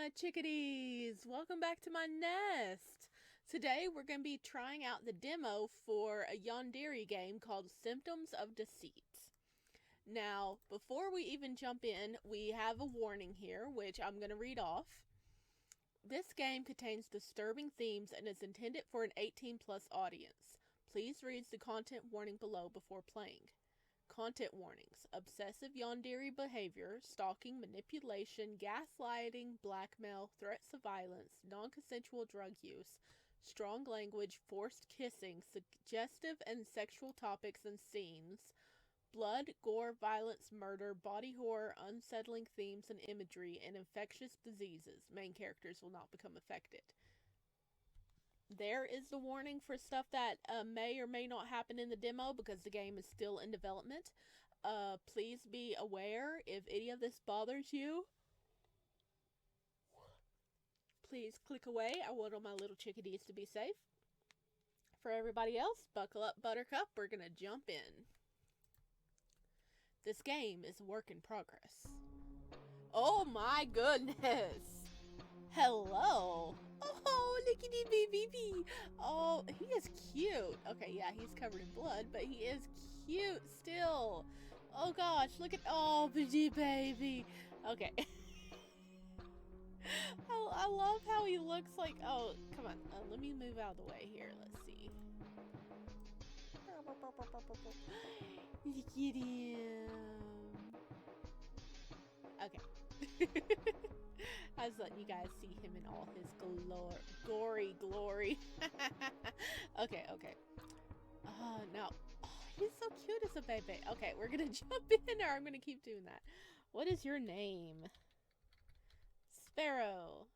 my chickadees! Welcome back to my nest! Today we're going to be trying out the demo for a Yandere game called Symptoms of Deceit. Now, before we even jump in, we have a warning here, which I'm going to read off. This game contains disturbing themes and is intended for an 18-plus audience. Please read the content warning below before playing. Content warnings: obsessive yandere behavior, stalking, manipulation, gaslighting, blackmail, threats of violence, non-consensual drug use, strong language, forced kissing, suggestive and sexual topics and scenes, blood, gore, violence, murder, body horror, unsettling themes and imagery, and infectious diseases. Main characters will not become affected. There is the warning for stuff that may or may not happen in the demo because the game is still in development. Please be aware if any of this bothers you. Please click away. I want all my little chickadees to be safe. For everybody else, buckle up, Buttercup. We're going to jump in. This game is a work in progress. Oh my goodness! Hello! Oh, look at him, baby! Oh, he is cute. Okay, yeah, he's covered in blood, but he is cute still. Oh gosh, look at, oh, baby. Okay. I love how he looks like, oh, come on, let me move out of the way here. Let's see. Look at him. Okay. I was letting you guys see him in all his gory glory. Okay. Now, oh, he's so cute as a baby. Okay, we're gonna jump in, or I'm gonna keep doing that. What is your name? Sparrow.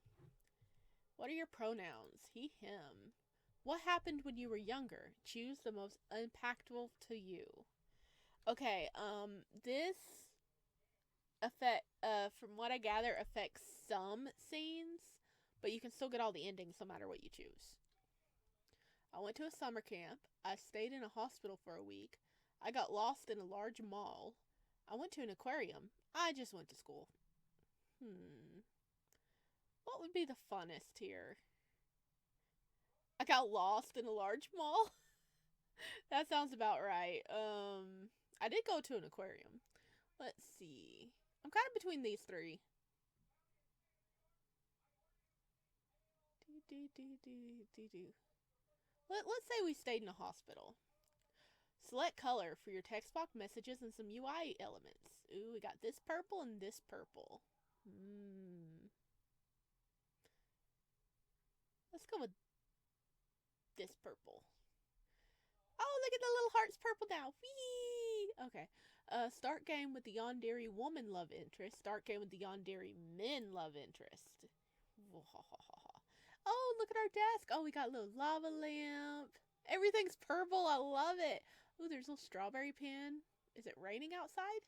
What are your pronouns? He, him. What happened when you were younger? Choose the most impactful to you. Okay, this affect, from what I gather, affects some scenes, but you can still get all the endings no matter what you choose. I went to a summer camp. I stayed in a hospital for a week. I got lost in a large mall. I went to an aquarium. I just went to school. What would be the funnest here? I got lost in a large mall? That sounds about right. I did go to an aquarium. Let's see. I'm kind of between these three. Let's say we stayed in a hospital. Select color for your text box messages and some UI elements. Ooh, we got this purple and this purple. Let's go with this purple. Oh, look at the little hearts purple now. Whee! Okay. Start game with the Yandere woman love interest. Start game with the Yandere men love interest. Oh, look at our desk. Oh, we got a little lava lamp. Everything's purple. I love it. Oh, there's a little strawberry pen. Is it raining outside?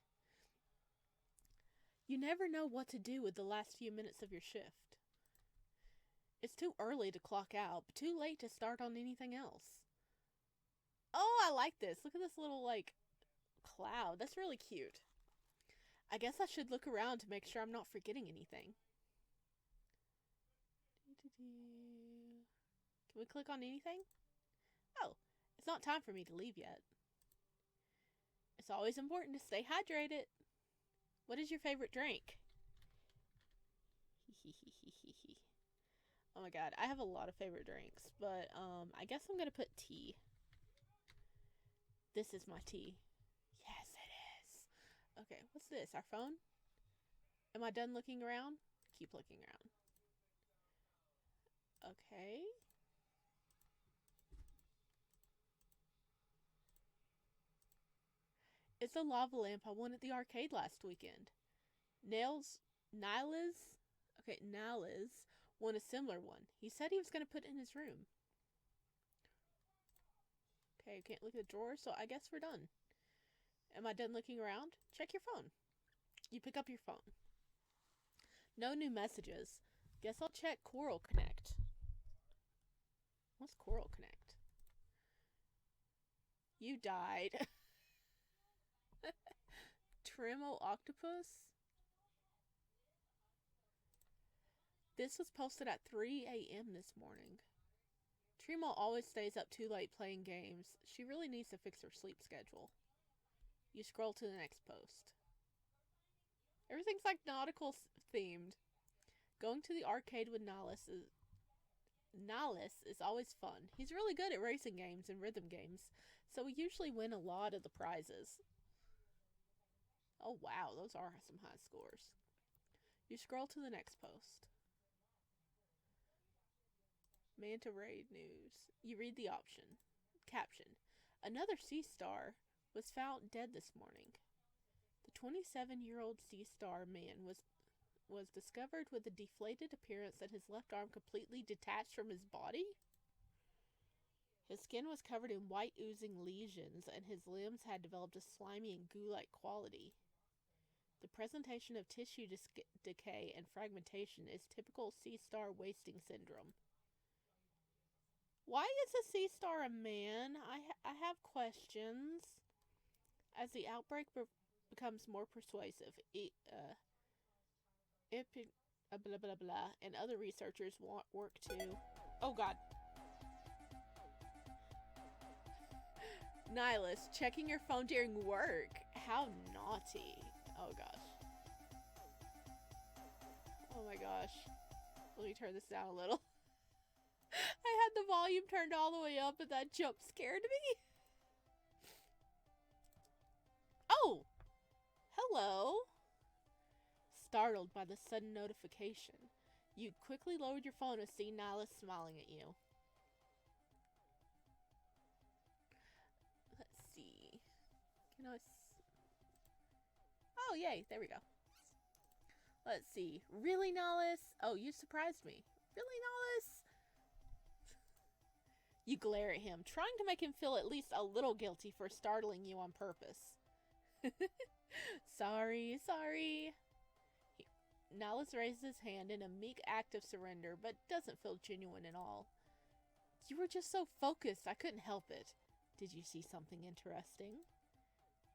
You never know what to do with the last few minutes of your shift. It's too early to clock out, but too late to start on anything else. Oh, I like this. Look at this little, like, cloud. That's really cute. I guess I should look around to make sure I'm not forgetting anything. Can we click on anything? Oh, it's not time for me to leave yet. It's always important to stay hydrated. What is your favorite drink? Oh my god, I have a lot of favorite drinks, but I guess I'm gonna put tea. This is my tea. Yes, it is. Okay, what's this? Our phone? Am I done looking around? Keep looking around. Okay. It's the lava lamp I won at the arcade last weekend. Niles won a similar one. He said he was going to put it in his room. Okay, can't look at the drawer, so I guess we're done. Am I done looking around? Check your phone. You pick up your phone. No new messages. Guess I'll check Coral Connect. What's Coral Connect? You died. Tremo Octopus? This was posted at 3 a.m. this morning. Tremo always stays up too late playing games. She really needs to fix her sleep schedule. You scroll to the next post. Everything's like nautical themed. Going to the arcade with Nihilus is always fun. He's really good at racing games and rhythm games, so we usually win a lot of the prizes. Oh wow, those are some high scores. You scroll to the next post. Manta Ray news. You read the caption. Another sea star was found dead this morning. The 27-year-old sea star man was discovered with a deflated appearance and his left arm completely detached from his body. His skin was covered in white oozing lesions, and his limbs had developed a slimy and goo-like quality. The presentation of tissue decay and fragmentation is typical sea star wasting syndrome. Why is a sea star a man? I have questions. As the outbreak becomes more persuasive, blah blah blah, and other researchers work to... Oh god. Nihilus, checking your phone during work. How naughty. Oh gosh. Oh my gosh. Let me turn this down a little. I had the volume turned all the way up and that jump scared me. Oh! Hello! Startled by the sudden notification, you quickly lowered your phone and see Nihilus smiling at you. Let's see. Can I... Oh, yay. There we go. Let's see. Really, Nihilus? Oh, you surprised me. Really, Nihilus? You glare at him, trying to make him feel at least a little guilty for startling you on purpose. Sorry. Nihilus raises his hand in a meek act of surrender, but doesn't feel genuine at all. You were just so focused, I couldn't help it. Did you see something interesting?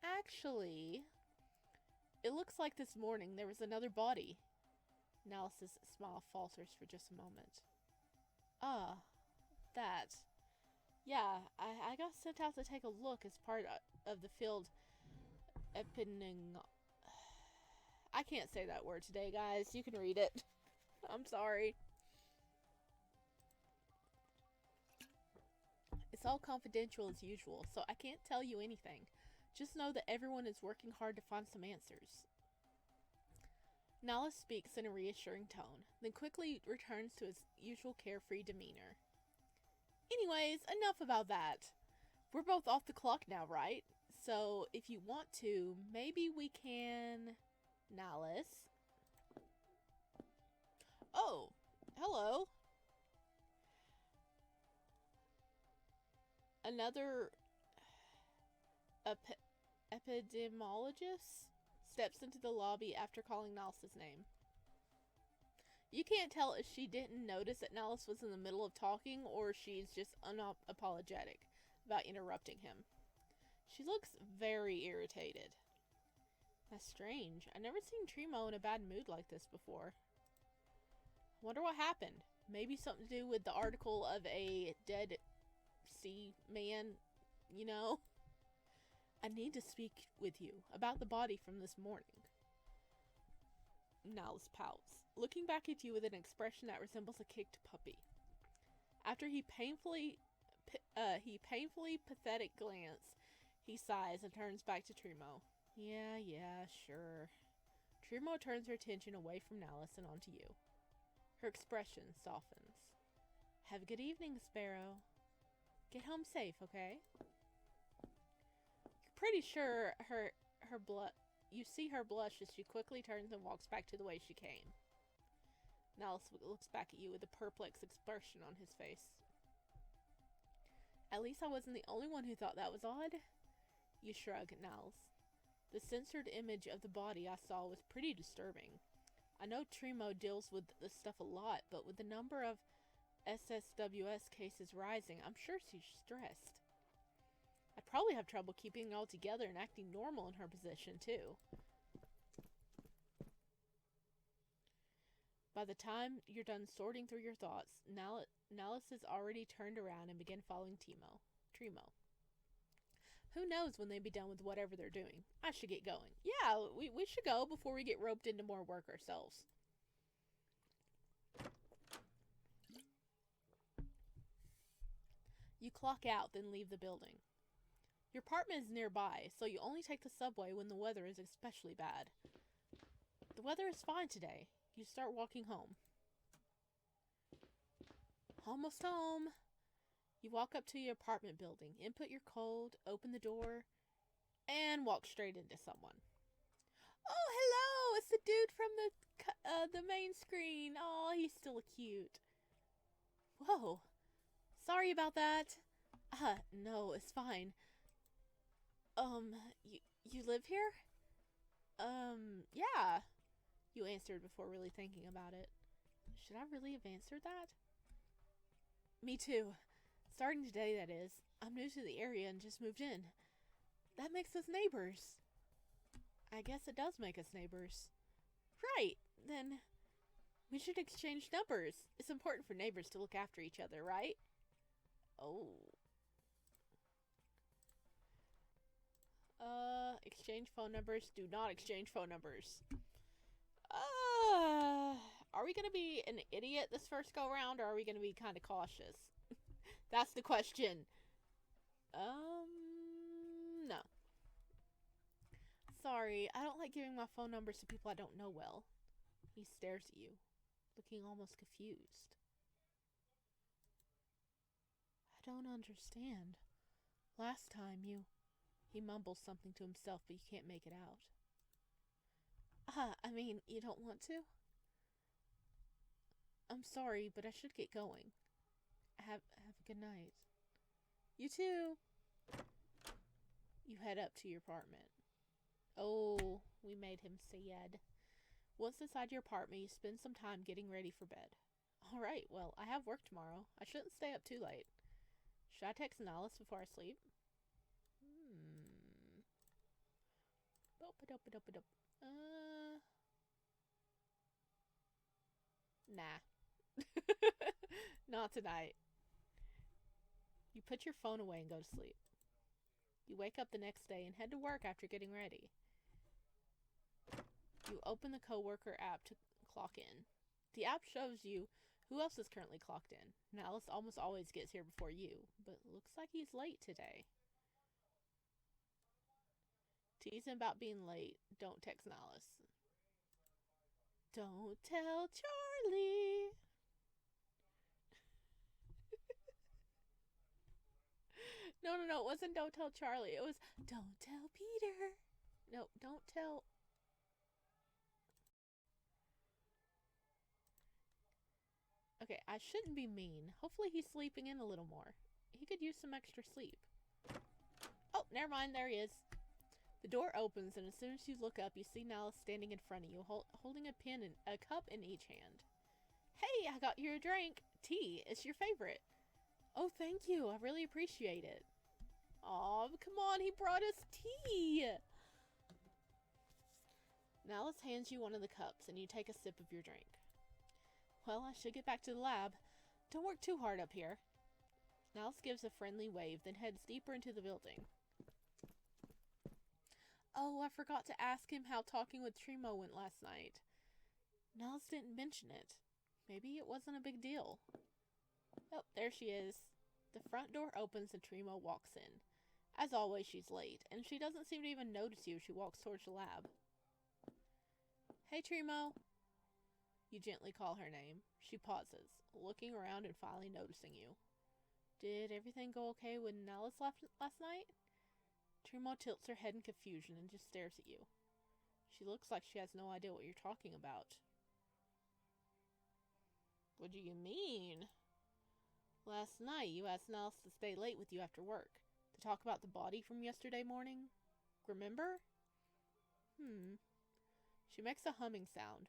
Actually, it looks like this morning there was another body. Nihilus's smile falters for just a moment. Ah, that. Yeah, I got sent out to take a look as part of the field I can't say that word today, guys. You can read it. I'm sorry. It's all confidential as usual, so I can't tell you anything. Just know that everyone is working hard to find some answers. Nihilus speaks in a reassuring tone, then quickly returns to his usual carefree demeanor. Anyways, enough about that. We're both off the clock now, right? So, if you want to, maybe we can... Nihilus. Oh, hello. Another epidemiologist steps into the lobby after calling Nihilus's name. You can't tell if she didn't notice that Nihilus was in the middle of talking or she's just unapologetic about interrupting him. She looks very irritated. That's strange. I've never seen Tremo in a bad mood like this before. Wonder what happened. Maybe something to do with the article of a dead sea man, you know? I need to speak with you about the body from this morning. Nihilus pouts, looking back at you with an expression that resembles a kicked puppy. After he painfully pathetic glance, he sighs and turns back to Tremo. Yeah, sure. Tremo turns her attention away from Nihilus and onto you. Her expression softens. Have a good evening, Sparrow. Get home safe, okay? You're pretty sure you see her blush as she quickly turns and walks back to the way she came. Nihilus looks back at you with a perplexed expression on his face. At least I wasn't the only one who thought that was odd. You shrug, Nihilus. The censored image of the body I saw was pretty disturbing. I know Tremo deals with this stuff a lot, but with the number of SSWS cases rising, I'm sure she's stressed. I'd probably have trouble keeping it all together and acting normal in her position, too. By the time you're done sorting through your thoughts, Nallus has already turned around and began following Tremo. Who knows when they'd be done with whatever they're doing? I should get going. Yeah, we should go before we get roped into more work ourselves. You clock out, then leave the building. Your apartment is nearby, so you only take the subway when the weather is especially bad. The weather is fine today. You start walking home. Almost home. You walk up to your apartment building, input your code, open the door, and walk straight into someone. Oh, hello! It's the dude from the main screen. Oh, he's still cute. Whoa. Sorry about that. No, it's fine. You live here? Yeah. You answered before really thinking about it. Should I really have answered that? Me too. Starting today, that is. I'm new to the area and just moved in. That makes us neighbors. I guess it does make us neighbors. Right, then we should exchange numbers. It's important for neighbors to look after each other, right? Oh. Exchange phone numbers. Do not exchange phone numbers. Are we gonna be an idiot this first go round, or are we gonna be kind of cautious? That's the question. No. Sorry, I don't like giving my phone numbers to people I don't know well. He stares at you, looking almost confused. I don't understand. Last time He mumbles something to himself, but you can't make it out. I mean, you don't want to? I'm sorry, but I should get going. Have a good night. You too. You head up to your apartment. Oh, we made him sad. Once inside your apartment, you spend some time getting ready for bed. Alright, well, I have work tomorrow. I shouldn't stay up too late. Should I text Nallus before I sleep? Nah. Not tonight. You put your phone away and go to sleep. You wake up the next day and head to work after getting ready. You open the coworker app to clock in. The app shows you who else is currently clocked in. Nallus almost always gets here before you, but looks like he's late today. Tease him about being late. Don't text Nallus. Don't tell Charlie. No, it wasn't don't tell Charlie. It was don't tell Peter. No, don't tell. Okay, I shouldn't be mean. Hopefully he's sleeping in a little more. He could use some extra sleep. Oh, never mind. There he is. The door opens, and as soon as you look up, you see Nallus standing in front of you, holding a cup in each hand. Hey, I got you a drink. Tea. It's your favorite. Oh, thank you. I really appreciate it. Aw, come on. He brought us tea. Nallus hands you one of the cups, and you take a sip of your drink. Well, I should get back to the lab. Don't work too hard up here. Nallus gives a friendly wave, then heads deeper into the building. Oh, I forgot to ask him how talking with Tremo went last night. Nallus didn't mention it. Maybe it wasn't a big deal. Oh, there she is. The front door opens and Tremo walks in. As always, she's late, and she doesn't seem to even notice you as she walks towards the lab. Hey, Tremo. You gently call her name. She pauses, looking around and finally noticing you. Did everything go okay when Nallus left last night? Tremo tilts her head in confusion and just stares at you. She looks like she has no idea what you're talking about. What do you mean? Last night, you asked Nallus to stay late with you after work, to talk about the body from yesterday morning. Remember? She makes a humming sound,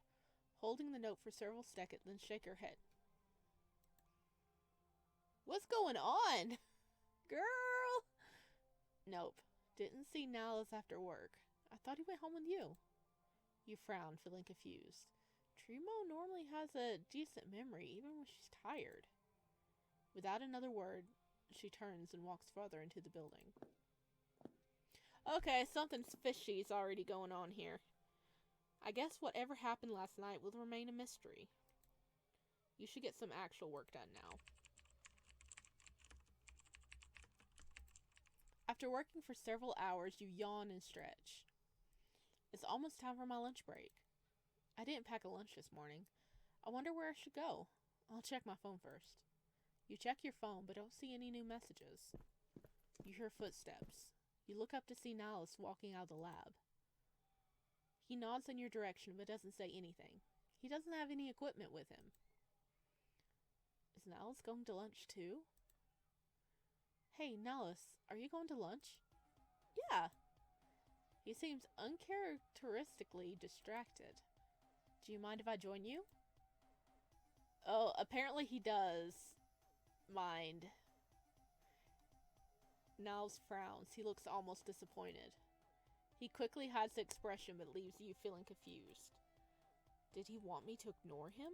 holding the note for several seconds, then shake her head. What's going on? Girl! Nope. Didn't see Nallus after work. I thought he went home with you. You frown, feeling confused. Tremo normally has a decent memory, even when she's tired. Without another word, she turns and walks further into the building. Okay, something's fishy's already going on here. I guess whatever happened last night will remain a mystery. You should get some actual work done now. After working for several hours, you yawn and stretch. It's almost time for my lunch break. I didn't pack a lunch this morning. I wonder where I should go. I'll check my phone first. You check your phone, but don't see any new messages. You hear footsteps. You look up to see Niles walking out of the lab. He nods in your direction, but doesn't say anything. He doesn't have any equipment with him. Is Niles going to lunch too? Hey, Niles, are you going to lunch? Yeah. He seems uncharacteristically distracted. Do you mind if I join you? Oh, apparently he does mind. Niles frowns. He looks almost disappointed. He quickly hides the expression but leaves you feeling confused. Did he want me to ignore him?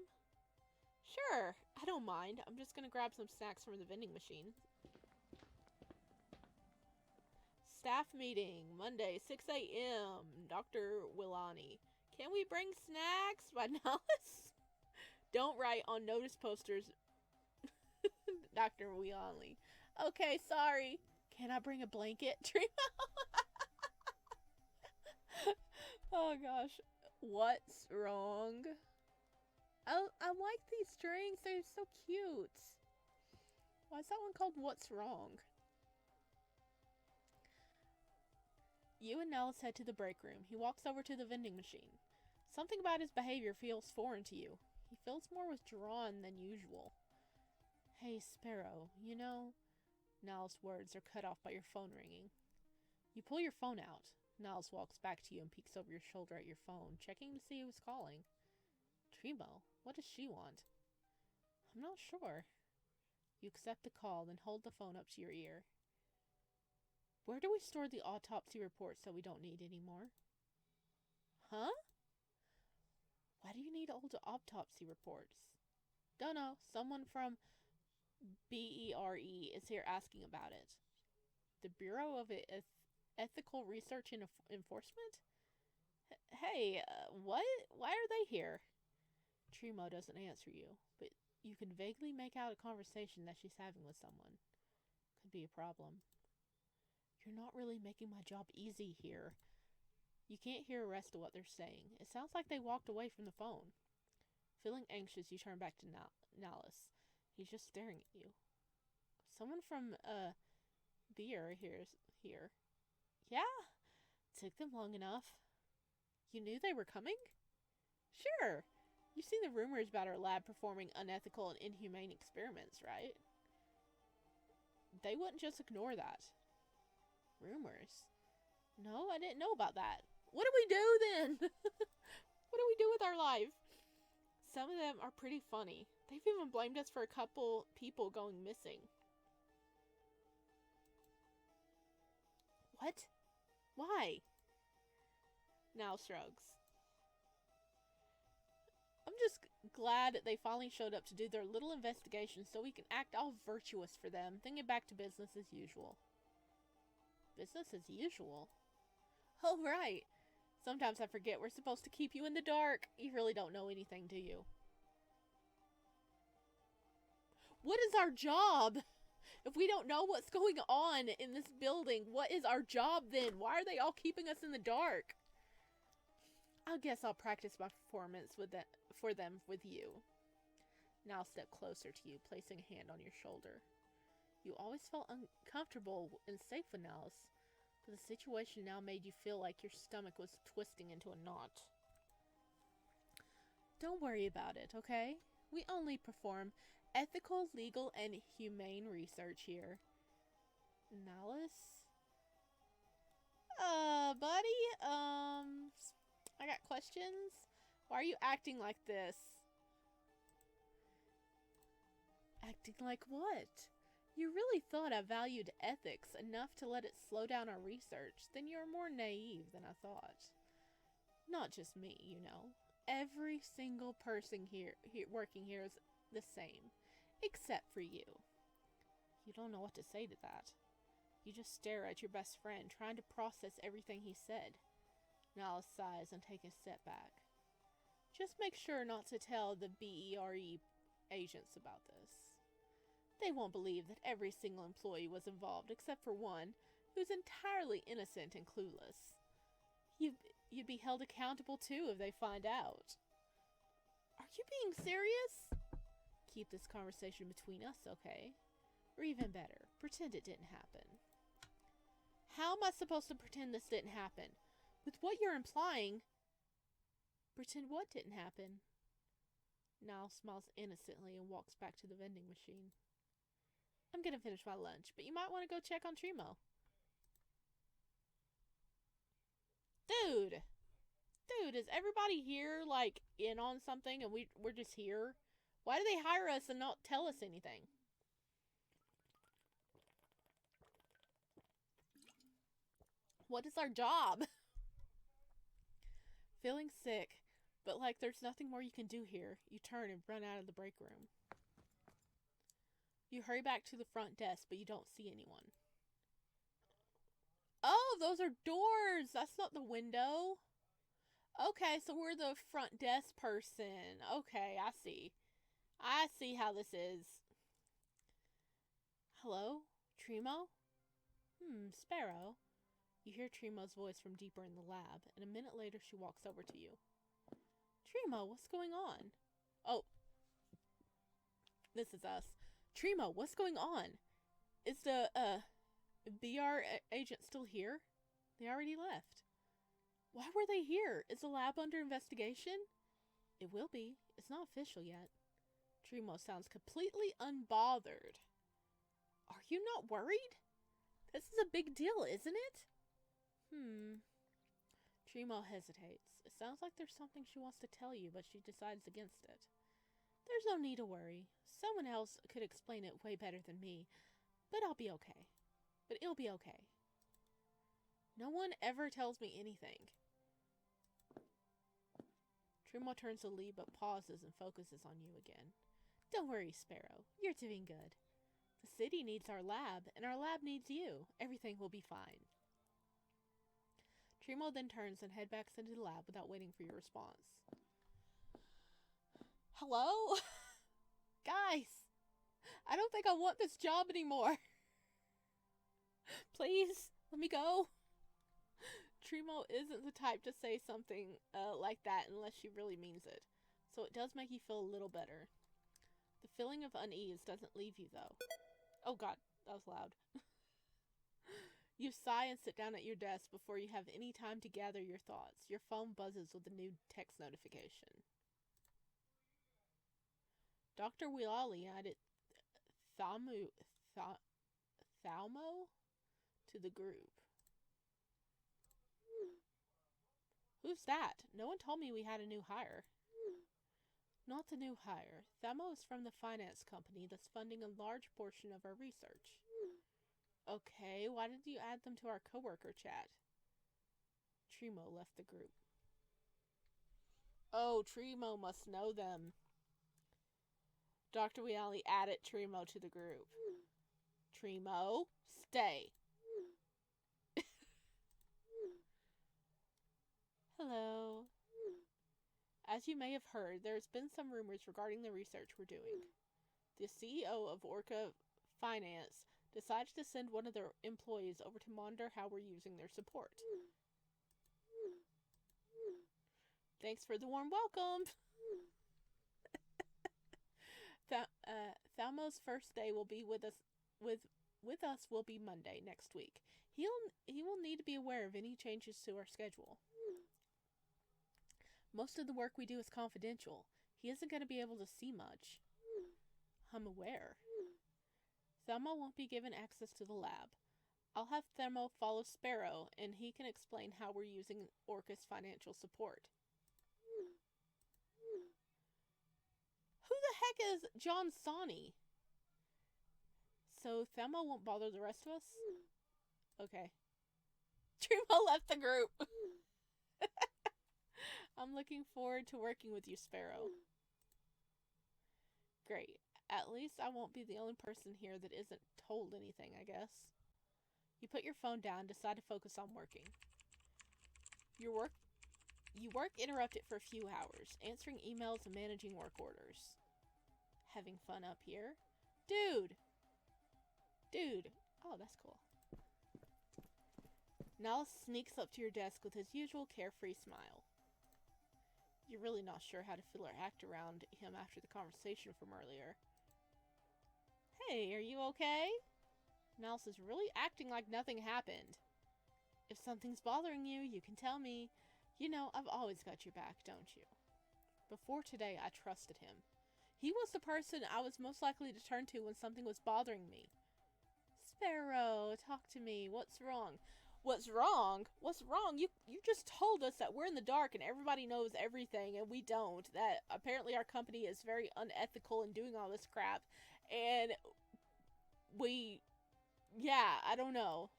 Sure, I don't mind. I'm just gonna grab some snacks from the vending machine. Staff meeting, Monday, 6 a.m. Dr. Willani. Can we bring snacks? By Niles? Don't write on notice posters, Dr. Willani. Okay, sorry. Can I bring a blanket? Oh gosh. What's wrong? I like these strings. They're so cute. Why is that one called What's Wrong? You and Niles head to the break room. He walks over to the vending machine. Something about his behavior feels foreign to you. He feels more withdrawn than usual. Hey, Sparrow, you know... Niles' words are cut off by your phone ringing. You pull your phone out. Niles walks back to you and peeks over your shoulder at your phone, checking to see who's calling. Tremo, what does she want? I'm not sure. You accept the call, then hold the phone up to your ear. Where do we store the autopsy reports that we don't need anymore? Huh? Why do you need old autopsy reports? Dunno. Someone from BERE is here asking about it. The Bureau of Ethical Research and Enforcement? Hey, what? Why are they here? Tremo doesn't answer you, but you can vaguely make out a conversation that she's having with someone. Could be a problem. You're not really making my job easy here. You can't hear the rest of what they're saying. It sounds like they walked away from the phone. Feeling anxious, you turn back to Niles. He's just staring at you. Someone from, Beer here. Yeah? Took them long enough. You knew they were coming? Sure. You've seen the rumors about our lab performing unethical and inhumane experiments, right? They wouldn't just ignore that. Rumors? No, I didn't know about that. What do we do then? What do we do with our life? Some of them are pretty funny. They've even blamed us for a couple people going missing. What? Why? Now shrugs. I'm just glad they finally showed up to do their little investigation so we can act all virtuous for them, then get back to business as usual. Business as usual? Oh, right. Sometimes I forget we're supposed to keep you in the dark. You really don't know anything, do you? What is our job? If we don't know what's going on in this building, what is our job then? Why are they all keeping us in the dark? I guess I'll practice my performance for them with you. Now step closer to you, placing a hand on your shoulder. You always felt uncomfortable and safe with Niles, but the situation now made you feel like your stomach was twisting into a knot. Don't worry about it, okay? We only perform ethical, legal, and humane research here. Niles? Buddy, I got questions. Why are you acting like this? Acting like what? You really thought I valued ethics enough to let it slow down our research? Then you're more naive than I thought. Not just me, you know. Every single person working here is the same, except for you. You don't know what to say to that. You just stare at your best friend, trying to process everything he said. Niles sighs and takes a step back. Just make sure not to tell the BERE agents about this. They won't believe that every single employee was involved except for one who's entirely innocent and clueless. You'd be held accountable too if they find out. Are you being serious? Keep this conversation between us, okay? Or even better, pretend it didn't happen. How am I supposed to pretend this didn't happen? With what you're implying, pretend what didn't happen? Niles smiles innocently and walks back to the vending machine. I'm gonna finish my lunch, but you might want to go check on Tremo. Dude, is everybody here, like, in on something and we're just here? Why do they hire us and not tell us anything? What is our job? Feeling sick, but like there's nothing more you can do here, you turn and run out of the break room. You hurry back to the front desk, but you don't see anyone. Oh, those are doors! That's not the window. Okay, so we're the front desk person. Okay, I see. I see how this is. Hello? Tremo? Sparrow. You hear Tremo's voice from deeper in the lab, and a minute later she walks over to you. Tremo, what's going on? Oh. This is us. Tremo, what's going on? Is the, BR agent still here? They already left. Why were they here? Is the lab under investigation? It will be. It's not official yet. Tremo sounds completely unbothered. Are you not worried? This is a big deal, isn't it? Tremo hesitates. It sounds like there's something she wants to tell you, but she decides against it. There's no need to worry. Someone else could explain it way better than me, but I'll be okay. But it'll be okay. No one ever tells me anything. Tremo turns to leave but pauses and focuses on you again. Don't worry, Sparrow. You're doing good. The city needs our lab, and our lab needs you. Everything will be fine. Tremo then turns and heads back into the lab without waiting for your response. Hello? Guys, I don't think I want this job anymore. Please, let me go. Tremo isn't the type to say something like that unless she really means it, so it does make you feel a little better. The feeling of unease doesn't leave you, though. Oh god, that was loud. You sigh and sit down at your desk before you have any time to gather your thoughts. Your phone buzzes with a new text notification. Dr. Willani added Thalmo to the group. Who's that? No one told me we had a new hire. Not the new hire. Thalmo is from the finance company that's funding a large portion of our research. Okay, why did you add them to our coworker chat? Tremo left the group. Oh, Tremo must know them. Dr. Willani added Tremo to the group. Tremo, stay. Hello. As you may have heard, there's been some rumors regarding the research we're doing. The CEO of Orca Finance decided to send one of their employees over to monitor how we're using their support. Thanks for the warm welcome. Thalmo's first day will be with us will be Monday next week. He will need to be aware of any changes to our schedule. Most of the work we do is confidential. He isn't going to be able to see much. I'm aware. Thalmo won't be given access to the lab. I'll have Thalmo follow Sparrow, and he can explain how we're using Orca's financial support. Who the heck is John Sawney? So Thalmo won't bother the rest of us? Okay. Tremo left the group. I'm looking forward to working with you, Sparrow. Great. At least I won't be the only person here that isn't told anything, I guess. You put your phone down and decide to focus on working. You work interrupted for a few hours, answering emails and managing work orders. Having fun up here? Dude! Oh, that's cool. Niles sneaks up to your desk with his usual carefree smile. You're really not sure how to feel or act around him after the conversation from earlier. Hey, are you okay? Niles is really acting like nothing happened. If something's bothering you, you can tell me. You know, I've always got your back, don't you? Before today, I trusted him. He was the person I was most likely to turn to when something was bothering me. Sparrow, talk to me. What's wrong? What's wrong? What's wrong? You just told us that we're in the dark and everybody knows everything and we don't. That apparently our company is very unethical in doing all this crap. And I don't know.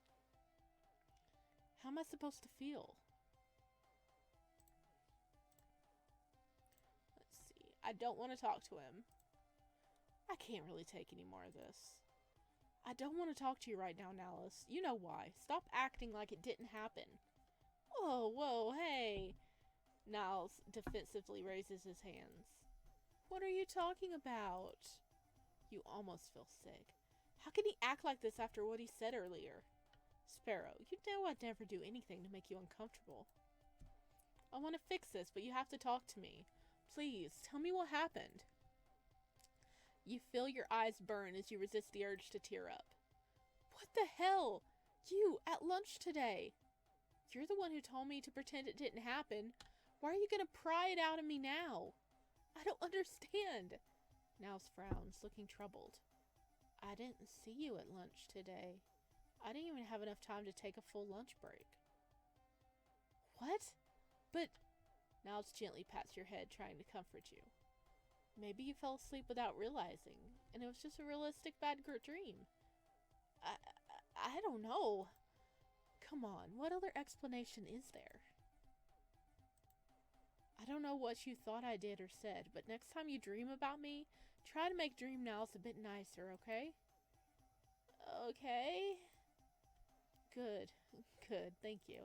How am I supposed to feel? Let's see. I don't want to talk to him. I can't really take any more of this. I don't want to talk to you right now, Niles. You know why. Stop acting like it didn't happen. Whoa, hey. Niles defensively raises his hands. What are you talking about? You almost feel sick. How can he act like this after what he said earlier? Sparrow, you know I'd never do anything to make you uncomfortable. I want to fix this, but you have to talk to me. Please, tell me what happened. You feel your eyes burn as you resist the urge to tear up. What the hell? You, at lunch today. You're the one who told me to pretend it didn't happen. Why are you going to pry it out of me now? I don't understand. Niles frowns, looking troubled. I didn't see you at lunch today. I didn't even have enough time to take a full lunch break. What? But... Niles gently pats your head, trying to comfort you. Maybe you fell asleep without realizing, and it was just a realistic bad dream. I don't know. Come on, what other explanation is there? I don't know what you thought I did or said, but next time you dream about me, try to make Dream Niles a bit nicer, okay? Okay? Good, thank you.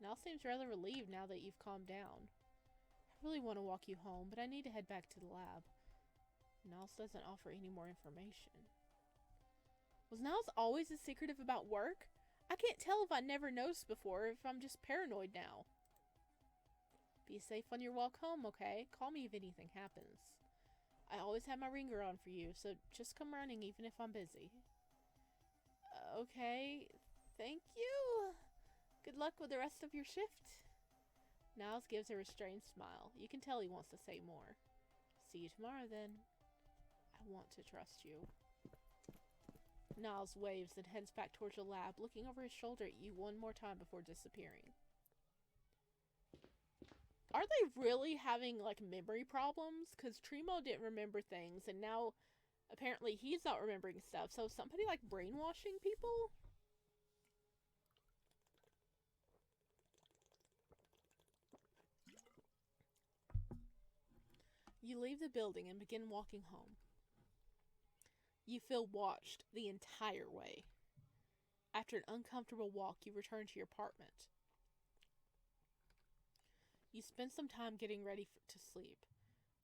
Niles seems rather relieved now that you've calmed down. I really want to walk you home, but I need to head back to the lab. Niles doesn't offer any more information. Was Niles always as secretive about work? I can't tell if I never noticed before, or if I'm just paranoid now. Be safe on your walk home, okay? Call me if anything happens. I always have my ringer on for you, so just come running even if I'm busy. Okay, thank you. Good luck with the rest of your shift. Niles gives a restrained smile. You can tell he wants to say more. See you tomorrow, then. I want to trust you. Niles waves and heads back towards the lab, looking over his shoulder at you one more time before disappearing. Are they really having, like, memory problems? Because Tremo didn't remember things, and now, apparently, he's not remembering stuff. So, somebody, like, brainwashing people? You leave the building and begin walking home. You feel watched the entire way. After an uncomfortable walk, you return to your apartment. You spend some time getting ready to sleep.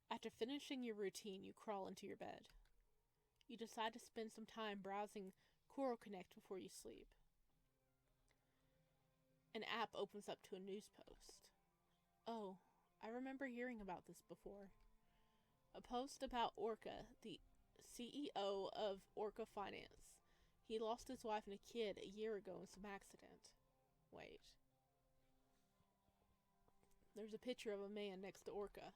After finishing your routine, you crawl into your bed. You decide to spend some time browsing Coral Connect before you sleep. An app opens up to a news post. Oh, I remember hearing about this before. A post about Orca, the CEO of Orca Finance. He lost his wife and a kid a year ago in some accident. Wait. There's a picture of a man next to Orca.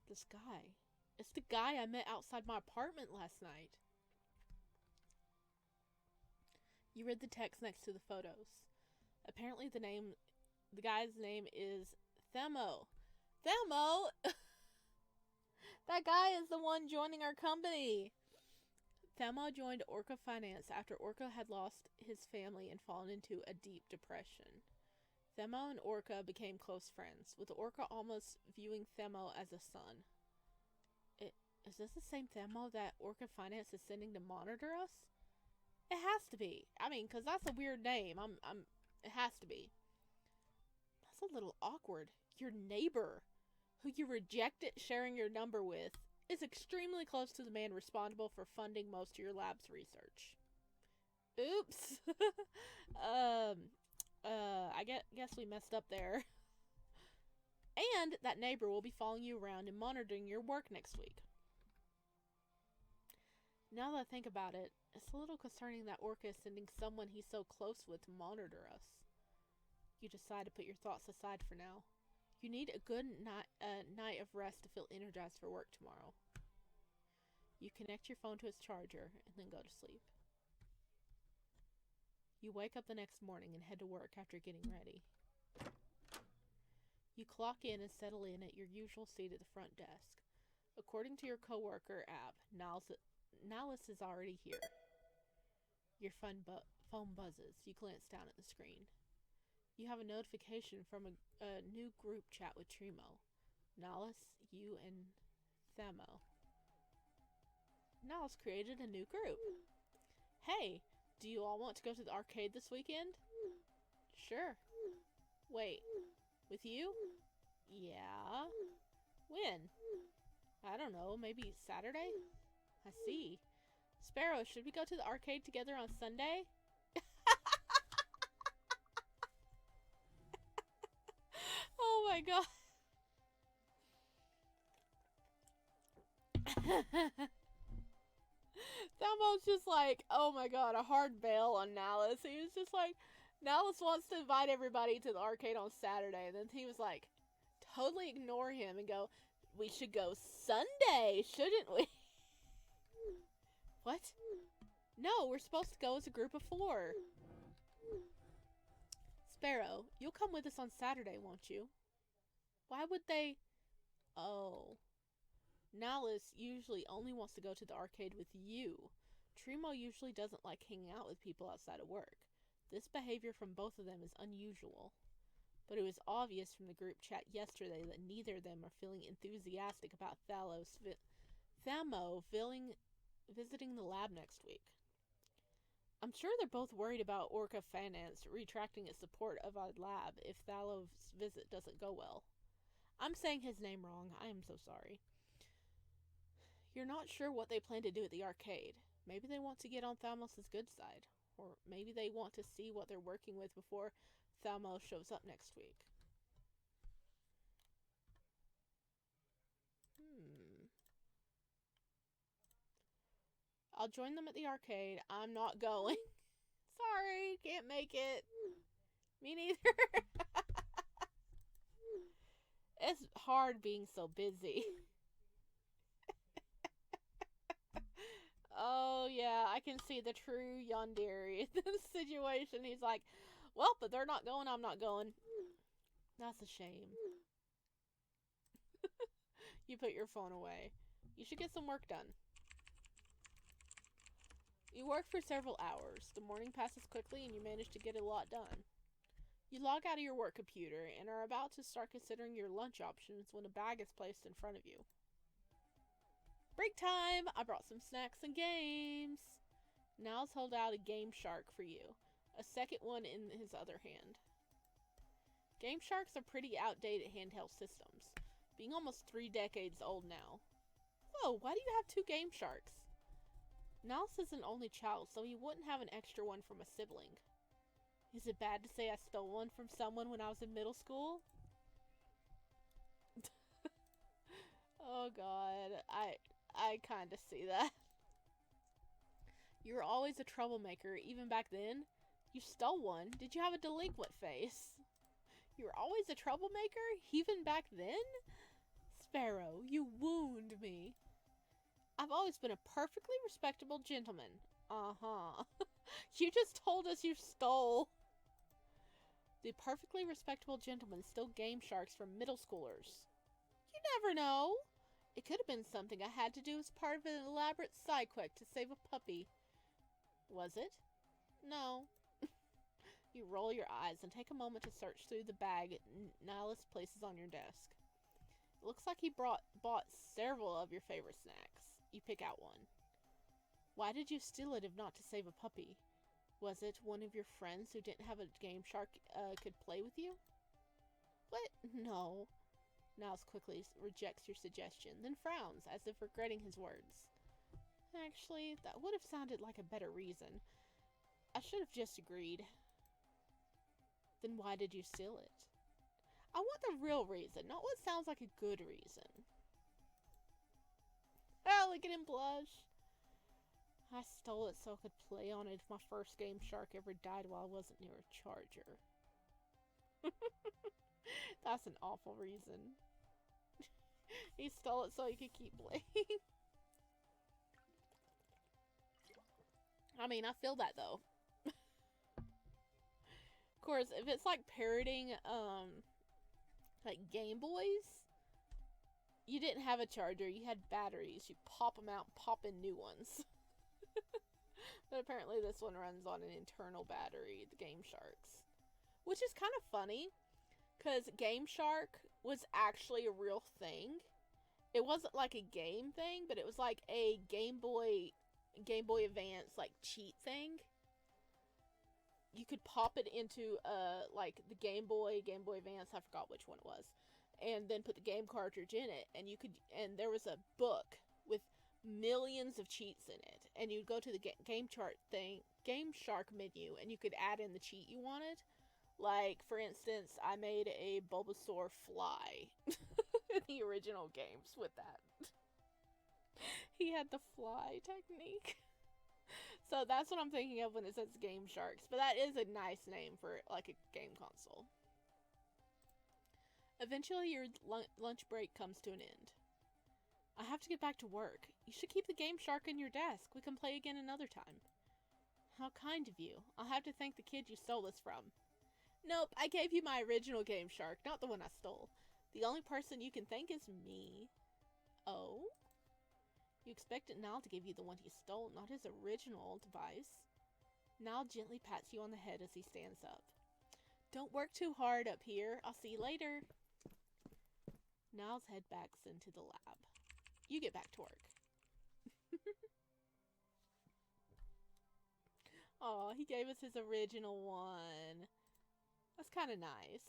This guy. It's the guy I met outside my apartment last night. You read the text next to the photos. Apparently the guy's name is Themo. Themo! That guy is the one joining our company. Themo joined Orca Finance after Orca had lost his family and fallen into a deep depression. Themo and Orca became close friends, with Orca almost viewing Themo as a son. Is this the same Themo that Orca Finance is sending to monitor us? It has to be. I mean, because that's a weird name. It has to be. That's a little awkward. Your neighbor, who you rejected sharing your number with, is extremely close to the man responsible for funding most of your lab's research. Oops. I guess we messed up there. And that neighbor will be following you around and monitoring your work next week. Now that I think about it, it's a little concerning that Orca is sending someone he's so close with to monitor us. You decide to put your thoughts aside for now. You need a good night of rest to feel energized for work tomorrow. You connect your phone to its charger and then go to sleep. You wake up the next morning and head to work after getting ready. You clock in and settle in at your usual seat at the front desk. According to your coworker app, Nihilus is already here. Your phone buzzes. You glance down at the screen. You have a notification from a new group chat with Trimo. Nihilus, you, and Themo. Nihilus created a new group. Hey, do you all want to go to the arcade this weekend? Sure. Wait, with you? Yeah. When? I don't know, maybe Saturday? I see. Sparrow, should we go to the arcade together on Sunday? Oh my god. Thelmo's just like, oh my god, a hard bail on Nihilus. He was just like, Nihilus wants to invite everybody to the arcade on Saturday. And then he was like, totally ignore him and go, we should go Sunday, shouldn't we? What? No, we're supposed to go as a group of 4. Sparrow, you'll come with us on Saturday, won't you? Why would they? Oh. Nihilus usually only wants to go to the arcade with you. Trimo usually doesn't like hanging out with people outside of work. This behavior from both of them is unusual. But it was obvious from the group chat yesterday that neither of them are feeling enthusiastic about Themo visiting the lab next week. I'm sure they're both worried about Orca Finance retracting its support of our lab if Thalos' visit doesn't go well. I'm saying his name wrong. I am so sorry. You're not sure what they plan to do at the arcade. Maybe they want to get on Thanos' good side. Or maybe they want to see what they're working with before Thamos shows up next week. I'll join them at the arcade. I'm not going. Sorry, can't make it. Me neither. It's hard being so busy. Oh, yeah, I can see the true Yandere in this situation. He's like, well, but they're not going, I'm not going. That's a shame. You put your phone away. You should get some work done. You work for several hours. The morning passes quickly and you manage to get a lot done. You log out of your work computer and are about to start considering your lunch options when a bag is placed in front of you. Break time! I brought some snacks and games. Niles held out a Game Shark for you, a second one in his other hand. Game Sharks are pretty outdated handheld systems, being almost 3 decades old now. Whoa, why do you have 2 Game Sharks? Niles is an only child, so he wouldn't have an extra one from a sibling. Is it bad to say I stole one from someone when I was in middle school? Oh god, I kind of see that. You were always a troublemaker, even back then. You stole one. Did you have a delinquent face? You were always a troublemaker, even back then? Sparrow, you wound me. I've always been a perfectly respectable gentleman. Uh-huh. You just told us you stole. The perfectly respectable gentleman stole Game Sharks from middle schoolers. You never know. It could have been something I had to do as part of an elaborate side quest to save a puppy. Was it? No. You roll your eyes and take a moment to search through the bag Nihilus places on your desk. It looks like he bought several of your favorite snacks. You pick out one. Why did you steal it if not to save a puppy? Was it one of your friends who didn't have a game shark could play with you? What? No. Niles quickly rejects your suggestion, then frowns as if regretting his words. Actually, that would have sounded like a better reason. I should have just agreed. Then why did you steal it? I want the real reason, not what sounds like a good reason. Oh, look at him blush. I stole it so I could play on it if my first game shark ever died while I wasn't near a charger. That's an awful reason. He stole it so he could keep playing. I mean, I feel that though. Of course, if it's like parroting, like Game Boys, you didn't have a charger, you had batteries. You pop them out and pop in new ones. But apparently this one runs on an internal battery, the Game Sharks. Which is kind of funny, because Game Shark was actually a real thing. It wasn't like a game thing, but it was like a Game Boy Advance like cheat thing. You could pop it into like the Game Boy Advance, I forgot which one it was, and then put the game cartridge in it, and there was a book with millions of cheats in it, and you'd go to the Game Shark menu, and you could add in the cheat you wanted. Like, for instance, I made a Bulbasaur fly in the original games with that. He had the fly technique. So that's what I'm thinking of when it says Game Sharks. But that is a nice name for, like, a game console. Eventually, your lunch break comes to an end. I have to get back to work. You should keep the Game Shark in your desk. We can play again another time. How kind of you. I'll have to thank the kid you stole this from. Nope, I gave you my original Game Shark, not the one I stole. The only person you can thank is me. Oh? You expected Nile to give you the one he stole, not his original device. Nile gently pats you on the head as he stands up. Don't work too hard up here. I'll see you later. Niles head backs into the lab. You get back to work. Aw, he gave us his original one. That's kind of nice.